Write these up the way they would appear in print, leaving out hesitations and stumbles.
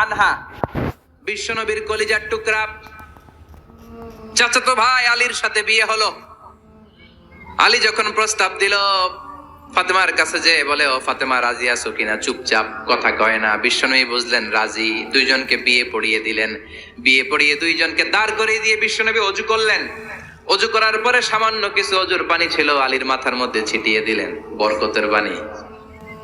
আনহা, বিশ্বনবীর কলিজার টুকরা চাচাতো ভাই আলীর সাথে বিয়ে হলো। আলী যখন প্রস্তাব দিল ফাতেমার কাছে, যে বলে, ও ফাতেমা রাজি আছো কিনা? চুপচাপ, কথা কয় না। বিশ্বনবী বুঝলেন রাজি, দুইজনকে বিয়ে পড়িয়ে দিলেন। বিয়ে পড়িয়ে দুইজনকে দাঁড় করিয়ে দিয়ে বিশ্বনবী অজু করলেন। অজু করার পরে সামান্য কিছু অজুর পানি ছিল, আলীর মাথার মধ্যে ছিটিয়ে দিলেন, বরকতের পানি।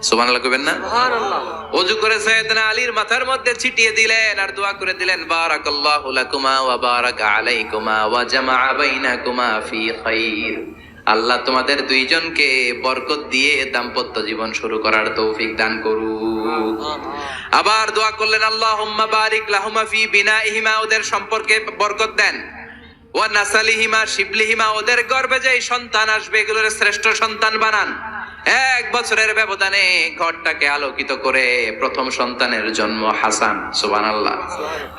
সুবহানাল্লাহ কইবেন না? সুবহানাল্লাহ। অজু করে সাইয়েদনা আলীর মাথার মধ্যে ছিটিয়ে দিলেন আর দোয়া করে দিলেন, বারাকাল্লাহু লাকুমা ওয়া বারাকা আলাইকুমা ওয়া জামাআ বাইনাকুমা ফি খাইর। আল্লাহ তোমাদের দুইজনকে বরকত দিয়ে দাম্পত্য জীবন শুরু করার তৌফিক দান করুক। আবার দোয়া করলেন, আল্লাহুম্মা বারিক লাহুমা ফি বিনাইহিমা, ওদের সম্পর্কে বরকত দেন। ওয়া নাসালিহিমা, শিবলিহিমা, ওদের গর্ভে যে সন্তান আসবে এগুলোর শ্রেষ্ঠ সন্তান বানান। 1 বছরের ব্যবধানে ঘরটাকে আলোকিত করে প্রথম সন্তানের জন্ম হাসান। সুবহানাল্লাহ।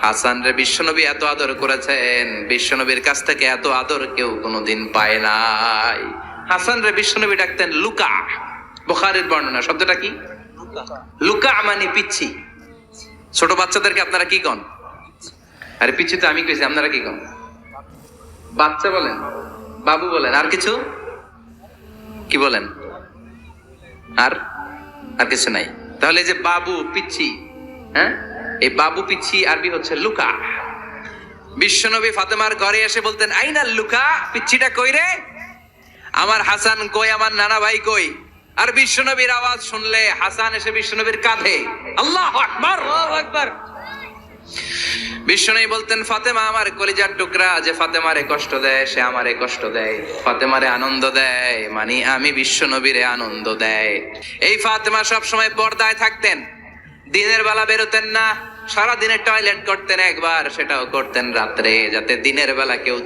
হাসান রে বিশ্বনবী এত আদর করেছেন, বিশ্বনবীর কাছ থেকে এত আদর কেউ কোনোদিন পায় নাই। হাসান রে বিশ্বনবী ডাকতেন লুকা। বুখারীর বর্ণনা, শব্দটা কি? লুকা মানে পিচ্ছি। ছোট বাচ্চাদেরকে আপনারা কি কন? আরে পিচ্ছি তো আমি কইছি, আপনারা কি কন? বাচ্চা বলেন, বাবু বলেন, আর কিছু কি বলেন? আর আর কিছু নাই। তাহলে যে বাবু পিচ্ছি, হ্যাঁ, এই বাবু পিচ্ছি আরবি হচ্ছে লুকা। বিশ্বনবী ফাতেমার ঘরে এসে বলতেন, আইনাল লুকা, পিচ্ছিটা কই রে? আমার হাসান কই, আমার নানা ভাই কই? আর বিশ্বনবীর আওয়াজ শুনলে হাসান এসে বিশ্বনবীর কাঁধে। আল্লাহু আকবার, আল্লাহু আকবার। বিশ্বনবী বলতেন, ফাতেমা আমার কলিজার টুকরা, যে ফাতেমারে কষ্ট দেয় সে আমারে কষ্ট দেয়, ফাতেমারে আনন্দ দেয় মানে আমি বিশ্বনবীরে আনন্দ দেয়। এই ফাতেমা সব সময় পর্দায় থাকতেন, দিনের বেলা বেরোতেন না, সারা দিনে টয়লেট করতেন একবার, সেটাও করতেন রাত্রে, যাতে দিনের বেলা কেউ